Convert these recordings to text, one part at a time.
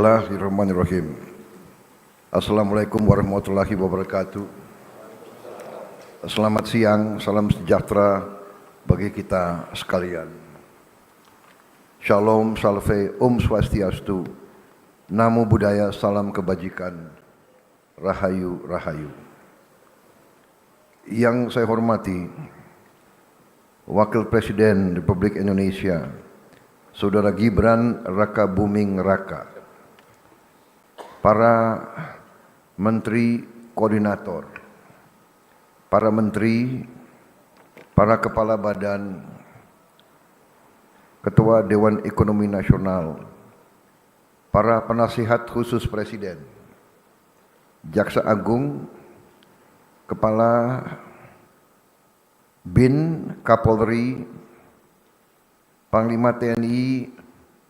Bismillahirrahmanirrahim. Assalamualaikum warahmatullahi wabarakatuh. Selamat siang, salam sejahtera bagi kita sekalian. Shalom, salve, swastiastu, namo buddhaya, salam kebajikan, rahayu, rahayu. Yang saya hormati, Wakil Presiden Republik Indonesia, Saudara Gibran Rakabuming Raka, para menteri koordinator, para menteri, para kepala badan, ketua Dewan Ekonomi Nasional, para penasihat khusus Presiden, Jaksa Agung, Kepala BIN, Kapolri, Panglima TNI,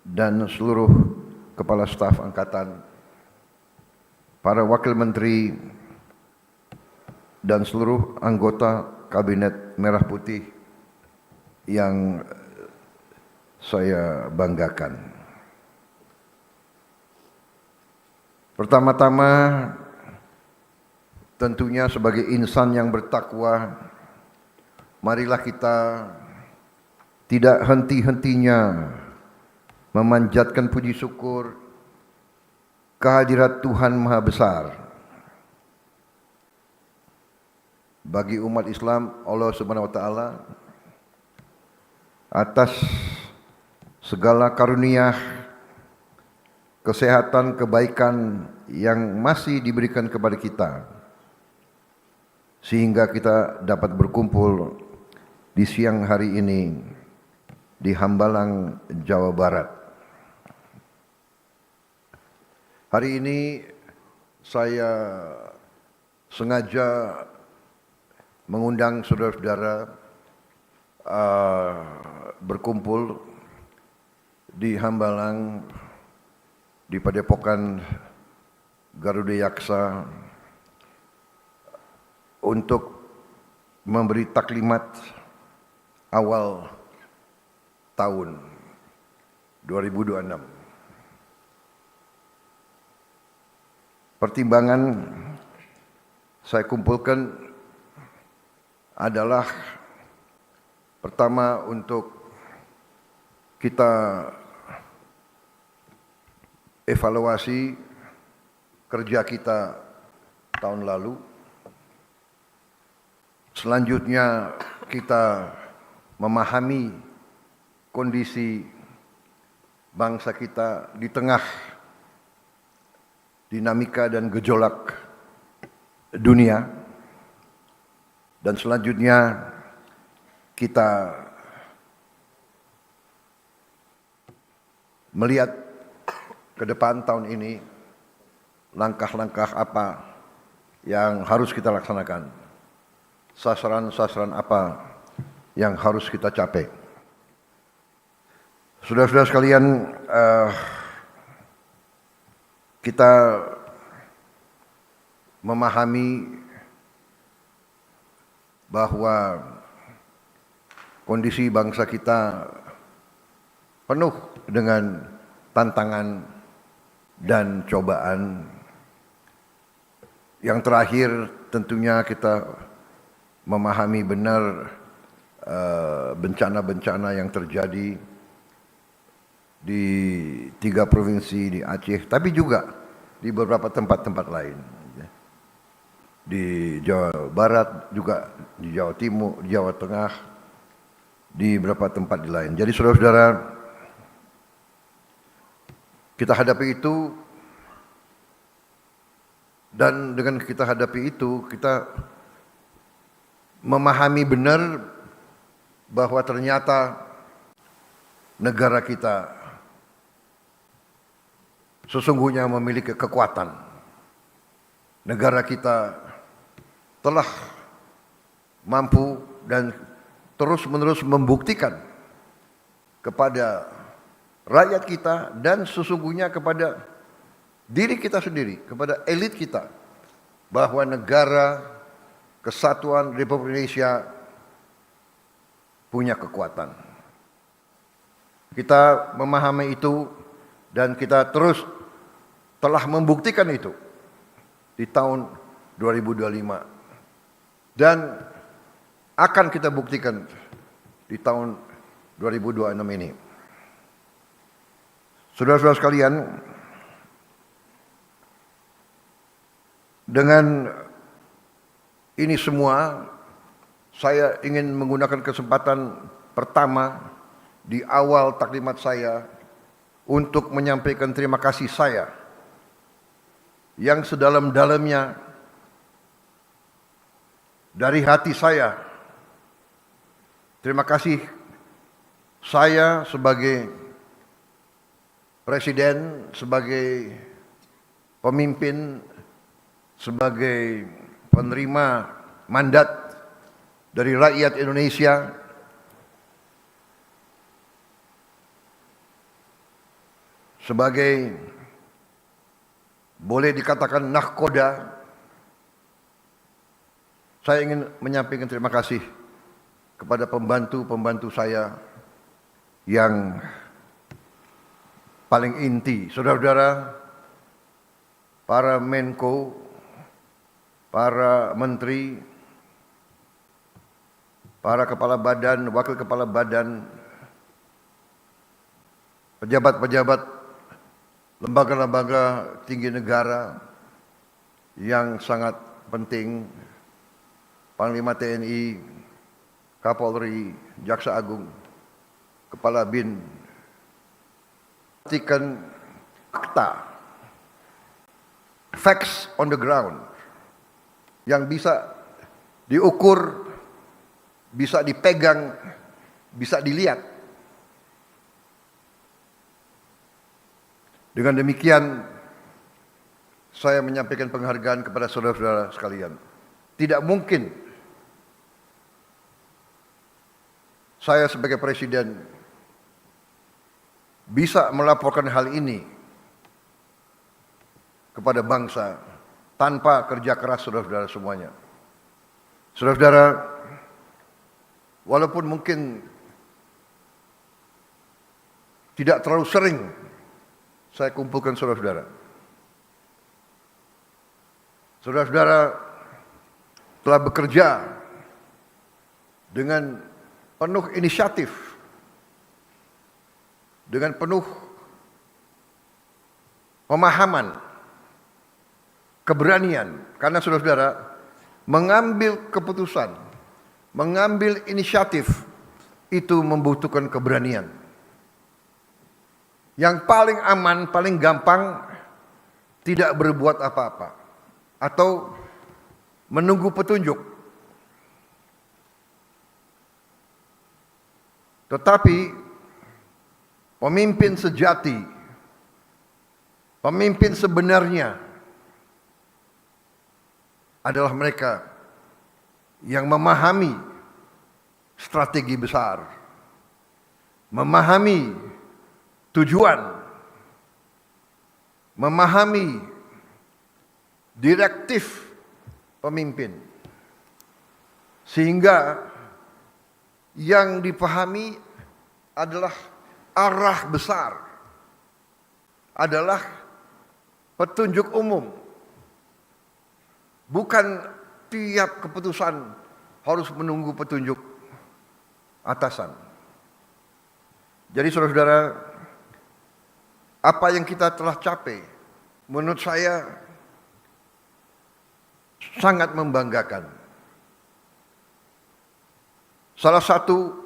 dan seluruh Kepala Staf Angkatan, para wakil menteri, dan seluruh anggota Kabinet Merah Putih yang saya banggakan. Pertama-tama, tentunya sebagai insan yang bertakwa, marilah kita tidak henti-hentinya memanjatkan puji syukur kehadirat Tuhan Maha Besar. Bagi umat Islam, Allah Subhanahu wa taala atas segala karunia, kesehatan, kebaikan yang masih diberikan kepada kita, sehingga kita dapat berkumpul di siang hari ini di Hambalang, Jawa Barat. Hari ini saya sengaja mengundang saudara-saudara berkumpul di Hambalang, di Padepokan Garuda Yaksa untuk memberi taklimat awal tahun 2026. Pertimbangan saya kumpulkan adalah pertama, untuk kita evaluasi kerja kita tahun lalu. Selanjutnya kita memahami kondisi bangsa kita di tengah dinamika dan gejolak dunia. Dan selanjutnya kita melihat ke depan tahun ini, langkah-langkah apa yang harus kita laksanakan, sasaran-sasaran apa yang harus kita capai. Saudara-saudara sekalian, kita memahami bahwa kondisi bangsa kita penuh dengan tantangan dan cobaan. Yang terakhir, tentunya kita memahami benar bencana-bencana yang terjadi di 3 provinsi di Aceh, tapi juga di beberapa tempat-tempat lain, di Jawa Barat, juga di Jawa Timur, di Jawa Tengah, di beberapa tempat lain. Jadi saudara-saudara, kita hadapi itu, dan dengan kita hadapi itu, kita memahami benar bahwa ternyata negara kita sesungguhnya memiliki kekuatan. Negara kita telah mampu dan terus-menerus membuktikan kepada rakyat kita dan sesungguhnya kepada diri kita sendiri, kepada elit kita, bahwa negara kesatuan Republik Indonesia punya kekuatan. Kita memahami itu dan kita terus telah membuktikan itu di tahun 2025 dan akan kita buktikan di tahun 2026 ini. Saudara-saudara sekalian, dengan ini semua saya ingin menggunakan kesempatan pertama di awal taklimat saya untuk menyampaikan terima kasih saya yang sedalam-dalamnya dari hati saya. Terima kasih saya sebagai presiden, sebagai pemimpin, sebagai penerima mandat dari rakyat Indonesia sebagai boleh dikatakan nahkoda. Saya ingin menyampaikan terima kasih kepada pembantu-pembantu saya yang paling inti, saudara-saudara, para Menko, para menteri, para kepala badan, wakil kepala badan, pejabat-pejabat lembaga-lembaga tinggi negara yang sangat penting, Panglima TNI, Kapolri, Jaksa Agung, Kepala BIN, pastikan fakta, facts on the ground yang bisa diukur, bisa dipegang, bisa dilihat. Dengan demikian, saya menyampaikan penghargaan kepada saudara-saudara sekalian. Tidak mungkin saya sebagai presiden bisa melaporkan hal ini kepada bangsa tanpa kerja keras saudara-saudara semuanya. Saudara-saudara, walaupun mungkin tidak terlalu sering saya kumpulkan saudara-saudara. Saudara-saudara telah bekerja dengan penuh inisiatif, dengan penuh pemahaman, keberanian, karena saudara-saudara mengambil keputusan, mengambil inisiatif itu membutuhkan keberanian. Yang paling aman, paling gampang tidak berbuat apa-apa atau menunggu petunjuk. Tetapi pemimpin sejati, pemimpin sebenarnya adalah mereka yang memahami strategi besar, memahami tujuan, memahami direktif pemimpin, sehingga yang dipahami adalah arah besar, adalah petunjuk umum, bukan tiap keputusan harus menunggu petunjuk atasan. Jadi saudara-saudara, apa yang kita telah capai menurut saya sangat membanggakan. Salah satu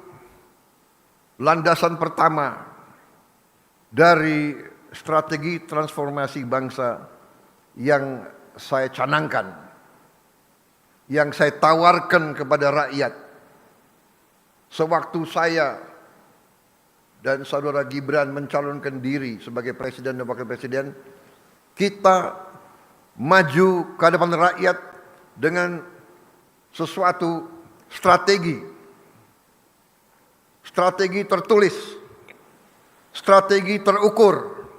landasan pertama dari strategi transformasi bangsa yang saya canangkan, yang saya tawarkan kepada rakyat sewaktu saya dan saudara Gibran mencalonkan diri sebagai presiden dan wakil presiden, kita maju ke hadapan rakyat dengan sesuatu strategi tertulis, strategi terukur,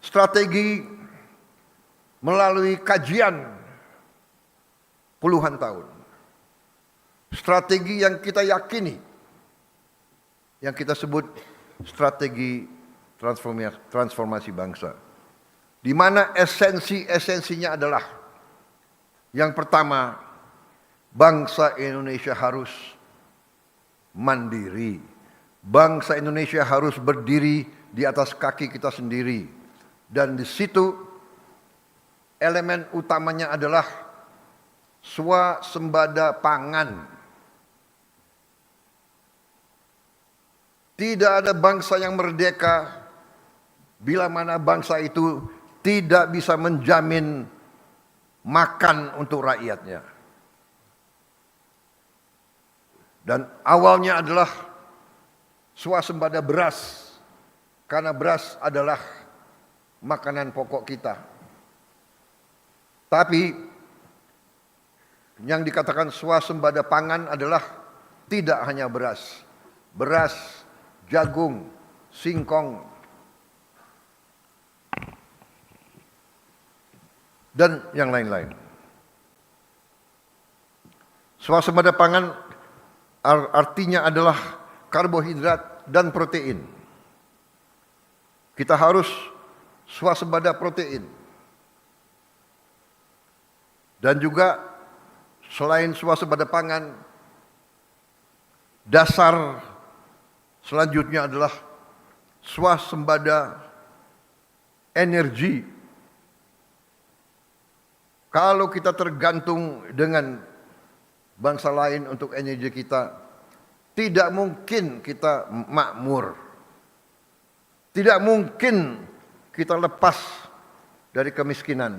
strategi melalui kajian puluhan tahun, strategi yang kita yakini, yang kita sebut strategi transformasi bangsa. di mana esensinya adalah yang pertama, bangsa Indonesia harus mandiri. Bangsa Indonesia harus berdiri di atas kaki kita sendiri. Dan di situ elemen utamanya adalah swasembada pangan. Tidak ada bangsa yang merdeka bila mana bangsa itu tidak bisa menjamin makan untuk rakyatnya. Dan awalnya adalah swasembada beras, karena beras adalah makanan pokok kita. Tapi yang dikatakan swasembada pangan adalah tidak hanya beras. Beras, jagung, singkong, dan yang lain-lain. Swasembada pangan artinya adalah karbohidrat dan protein. Kita harus swasembada protein. Dan juga selain swasembada pangan, dasar selanjutnya adalah swasembada energi. Kalau kita tergantung dengan bangsa lain untuk energi kita, tidak mungkin kita makmur. Tidak mungkin kita lepas dari kemiskinan.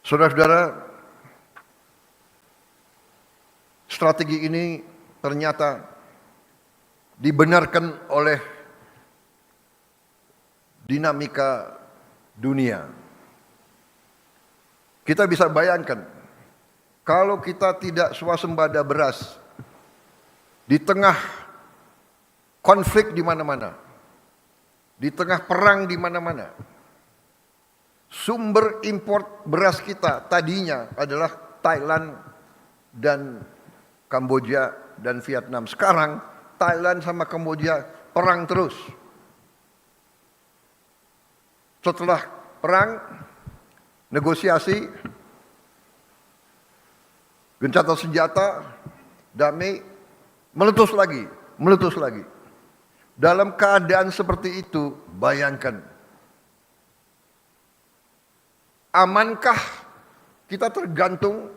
Saudara-saudara, strategi ini ternyata dibenarkan oleh dinamika dunia. Kita bisa bayangkan, kalau kita tidak swasembada beras, di tengah konflik di mana-mana, di tengah perang di mana-mana, sumber impor beras kita tadinya adalah Thailand dan Kamboja dan Vietnam. Sekarang Thailand sama Kamboja perang terus. Setelah perang, negosiasi, gencatan senjata, damai, meletus lagi. Dalam keadaan seperti itu, bayangkan, amankah kita tergantung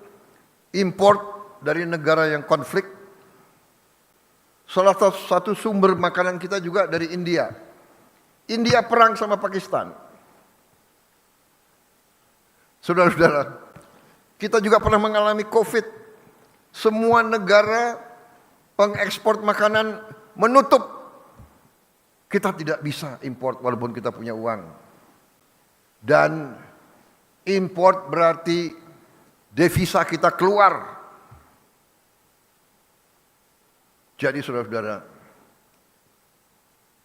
import dari negara yang konflik? Salah satu sumber makanan kita juga dari India. India perang sama Pakistan. Saudara-saudara, kita juga pernah mengalami COVID. Semua negara pengekspor makanan menutup. Kita tidak bisa import walaupun kita punya uang. Dan import berarti devisa kita keluar. Jadi saudara-saudara,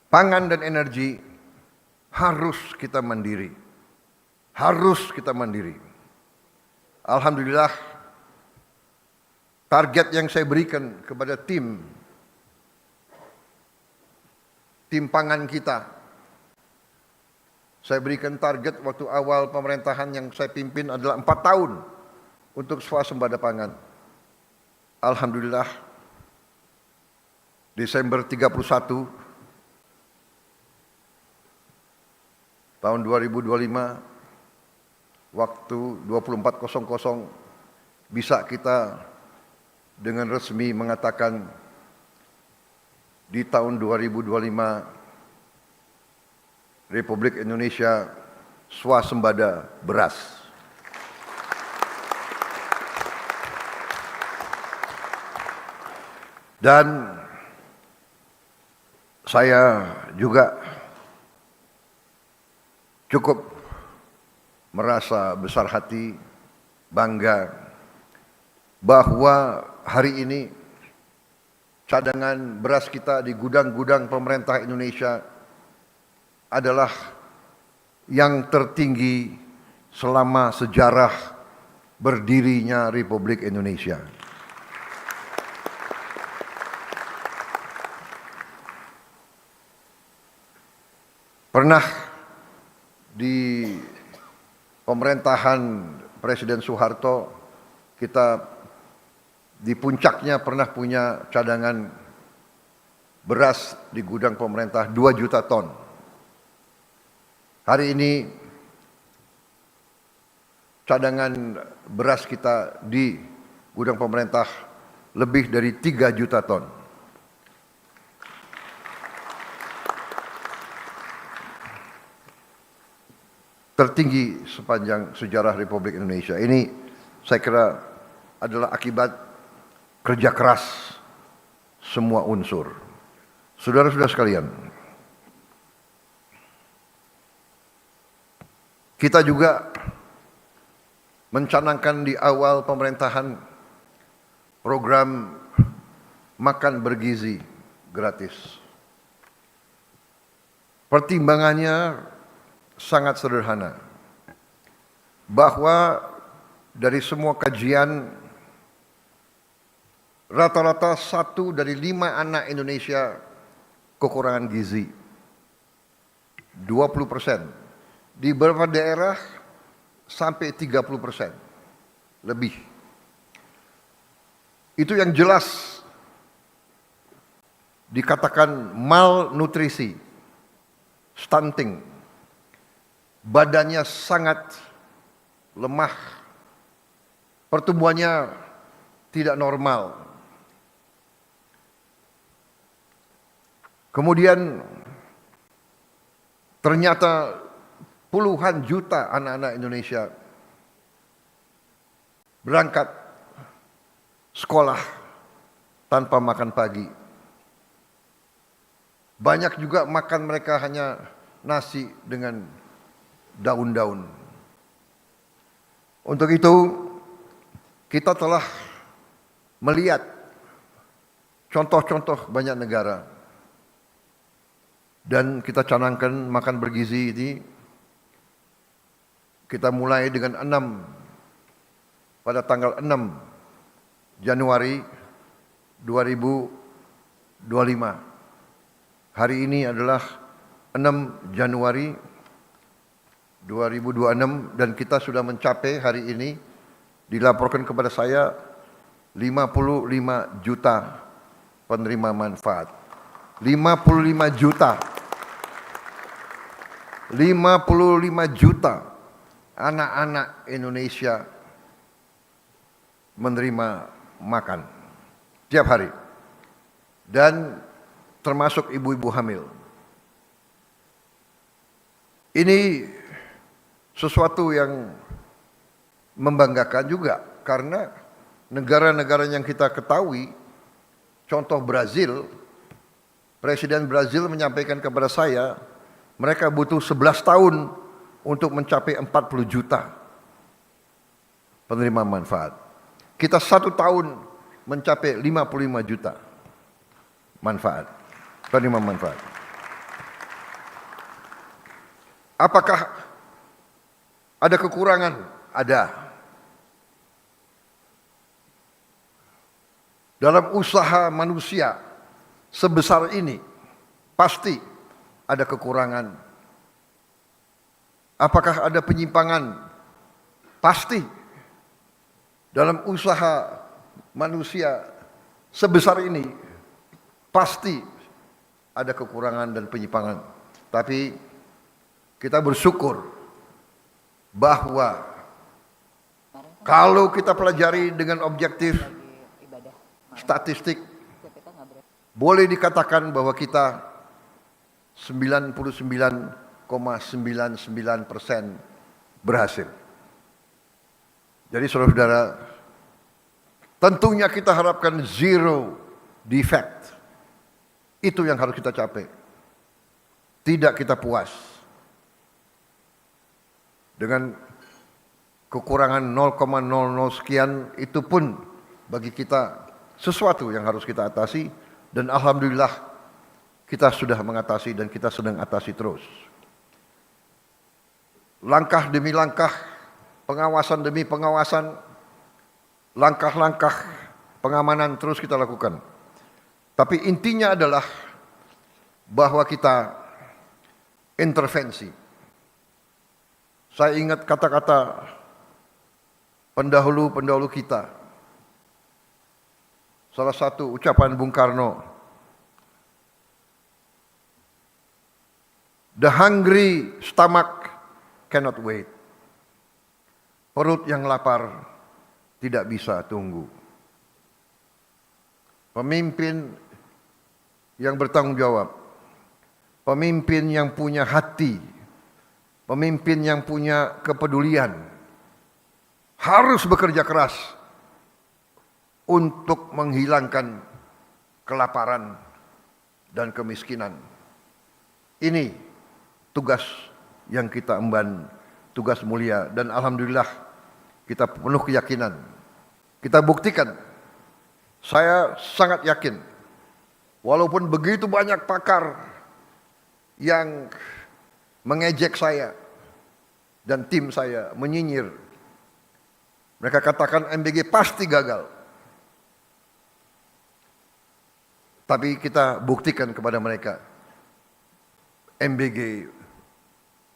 pangan dan energi harus kita mandiri. Harus kita mandiri. Alhamdulillah, target yang saya berikan kepada tim pangan kita, saya berikan target waktu awal pemerintahan yang saya pimpin adalah 4 tahun untuk swasembada pangan. Alhamdulillah, Desember 31 tahun 2025, waktu 24.00 bisa kita dengan resmi mengatakan di tahun 2025 Republik Indonesia swasembada beras. Dan saya juga cukup merasa besar hati, bangga bahwa hari ini cadangan beras kita di gudang-gudang pemerintah Indonesia adalah yang tertinggi selama sejarah berdirinya Republik Indonesia. Pernah di pemerintahan Presiden Soeharto, kita di puncaknya pernah punya cadangan beras di gudang pemerintah 2 juta ton. Hari ini cadangan beras kita di gudang pemerintah lebih dari 3 juta ton. Tertinggi sepanjang sejarah Republik Indonesia. Ini saya kira adalah akibat kerja keras semua unsur. Saudara-saudara sekalian, kita juga mencanangkan di awal pemerintahan program makan bergizi gratis. Pertimbangannya sangat sederhana, bahwa dari semua kajian rata-rata 1 dari 5 anak Indonesia kekurangan gizi, 20%, di beberapa daerah sampai 30% lebih. Itu yang jelas dikatakan malnutrisi, stunting, badannya sangat lemah, pertumbuhannya tidak normal. Kemudian ternyata puluhan juta anak-anak Indonesia berangkat sekolah tanpa makan pagi. Banyak juga makan mereka hanya nasi dengan daun-daun. Untuk itu kita telah melihat contoh-contoh banyak negara, dan kita canangkan makan bergizi ini. Kita mulai dengan 6 pada tanggal 6 Januari 2025. Hari ini adalah 6 Januari 2026 dan kita sudah mencapai hari ini, dilaporkan kepada saya, 55 juta penerima manfaat. 55 juta. 55 juta anak-anak Indonesia menerima makan tiap hari, dan termasuk ibu-ibu hamil. Ini sesuatu yang membanggakan juga, karena negara-negara yang kita ketahui, contoh Brazil, Presiden Brazil menyampaikan kepada saya, mereka butuh 11 tahun untuk mencapai 40 juta penerima manfaat. Kita 1 tahun mencapai 55 juta penerima manfaat. Apakah ada kekurangan? Ada. Dalam usaha manusia sebesar ini, pasti ada kekurangan. Apakah ada penyimpangan? Pasti. Dalam usaha manusia sebesar ini, pasti ada kekurangan dan penyimpangan. Tapi kita bersyukur bahwa kalau kita pelajari dengan objektif statistik, boleh dikatakan bahwa kita 99,99% berhasil. Jadi saudara-saudara, tentunya kita harapkan zero defect. Itu yang harus kita capai. Tidak kita puas dengan kekurangan 0,00 sekian. Itu pun bagi kita sesuatu yang harus kita atasi, dan alhamdulillah kita sudah mengatasi dan kita sedang atasi terus. Langkah demi langkah, pengawasan demi pengawasan, langkah-langkah pengamanan terus kita lakukan. Tapi intinya adalah bahwa kita intervensi. Saya ingat kata-kata pendahulu-pendahulu kita. Salah satu ucapan Bung Karno, "The hungry stomach cannot wait." Perut yang lapar tidak bisa tunggu. Pemimpin yang bertanggung jawab, pemimpin yang punya hati, pemimpin yang punya kepedulian harus bekerja keras untuk menghilangkan kelaparan dan kemiskinan. Ini tugas yang kita emban, tugas mulia, dan alhamdulillah kita penuh keyakinan. Kita buktikan. Saya sangat yakin, walaupun begitu banyak pakar yang mengejek saya dan tim saya, menyinyir. Mereka katakan MBG pasti gagal. Tapi kita buktikan kepada mereka, MBG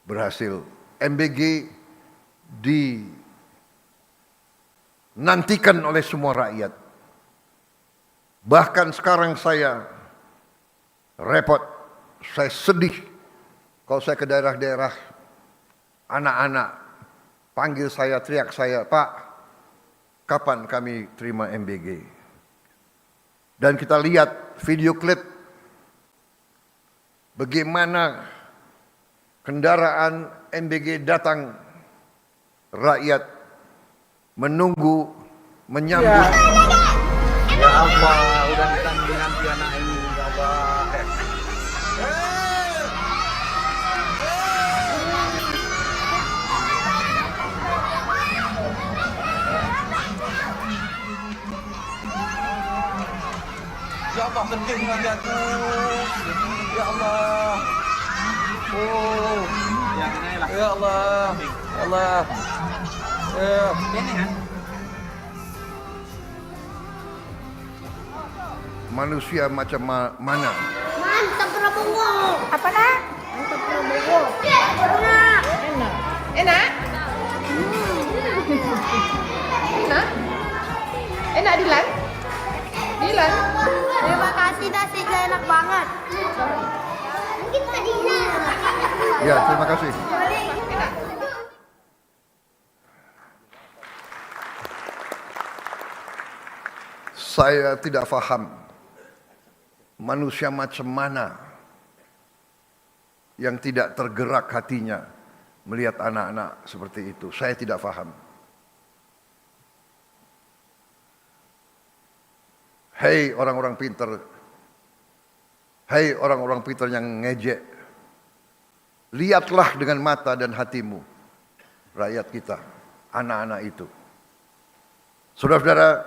berhasil. MBG dinantikan oleh semua rakyat. Bahkan sekarang saya repot, saya sedih kalau saya ke daerah-daerah, anak-anak panggil saya, teriak saya, "Pak, kapan kami terima MBG?" Dan kita lihat video klip bagaimana kendaraan MBG datang, rakyat menunggu, menyambut. Ya Allah, udah nanti anak ini, ya Allah. Ya Allah, sedih lagi aku. Ya Allah. Oh. Ya Allah. Ya Allah. Ini kan? Manusia macam mana? Mantap Prabowo. Apa nak? Mantap Prabowo. Enak. Enak. Enak? Enak? Enak Dilan? Dilan? Terima kasih nasinya enak banget. Mungkin tadi Ya, terima kasih. Enak. Saya tidak paham manusia macam mana yang tidak tergerak hatinya melihat anak-anak seperti itu. Saya tidak paham. Hei orang-orang pintar, hei orang-orang pintar yang ngejek, lihatlah dengan mata dan hatimu rakyat kita, anak-anak itu. Saudara-saudara,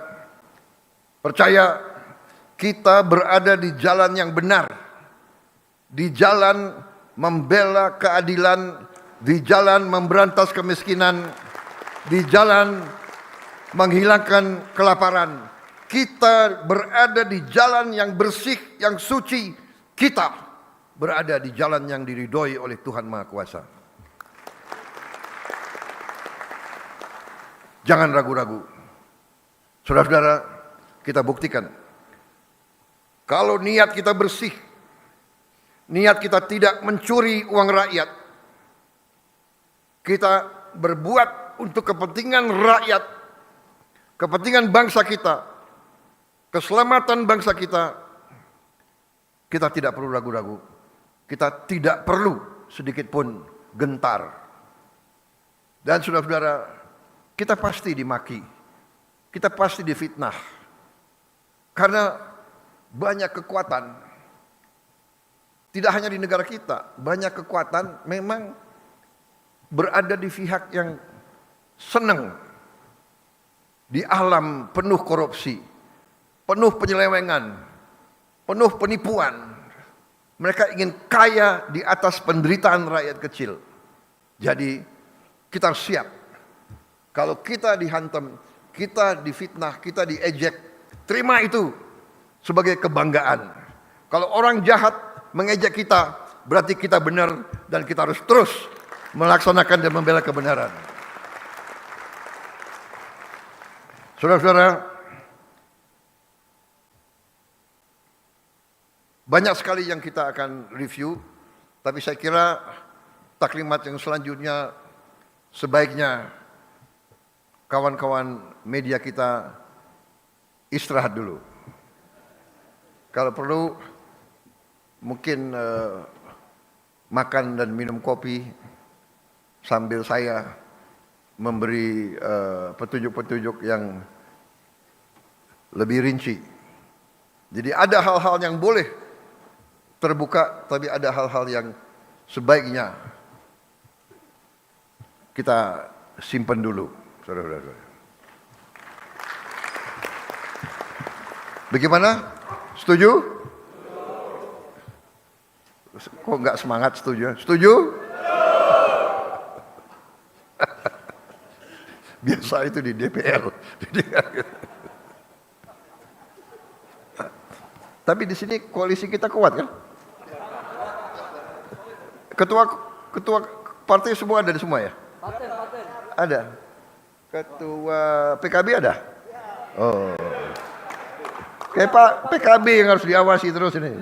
percaya kita berada di jalan yang benar, di jalan membela keadilan, di jalan memberantas kemiskinan, di jalan menghilangkan kelaparan. Kita berada di jalan yang bersih, yang suci. Kita berada di jalan yang diridhoi oleh Tuhan Maha Kuasa. Jangan ragu-ragu. Saudara-saudara, kita buktikan. Kalau niat kita bersih, niat kita tidak mencuri uang rakyat, kita berbuat untuk kepentingan rakyat, kepentingan bangsa kita, keselamatan bangsa kita, kita tidak perlu ragu-ragu. Kita tidak perlu sedikit pun gentar. Dan saudara-saudara, kita pasti dimaki, kita pasti difitnah. Karena banyak kekuatan, tidak hanya di negara kita, banyak kekuatan memang berada di pihak yang senang di alam penuh korupsi, penuh penyelewengan, penuh penipuan. Mereka ingin kaya di atas penderitaan rakyat kecil. Jadi kita siap. Kalau kita dihantam, kita difitnah, kita diejek, terima itu sebagai kebanggaan. Kalau orang jahat mengejek kita, berarti kita benar dan kita harus terus melaksanakan dan membela kebenaran. Saudara-saudara, banyak sekali yang kita akan review, tapi saya kira taklimat yang selanjutnya sebaiknya kawan-kawan media kita istirahat dulu. Kalau perlu mungkin makan dan minum kopi sambil saya memberi petunjuk-petunjuk yang lebih rinci. Jadi ada hal-hal yang boleh terbuka, tapi ada hal-hal yang sebaiknya kita simpan dulu, saudara-saudara. Bagaimana? Setuju? Kok nggak semangat setuju? Setuju? Biasa itu di DPR. Tapi di sini koalisi kita kuat kan? Ketua partai semua ada di semua ya? Ada. Ketua PKB ada? Oh. Kayak Pak PKB yang harus diawasi terus ini.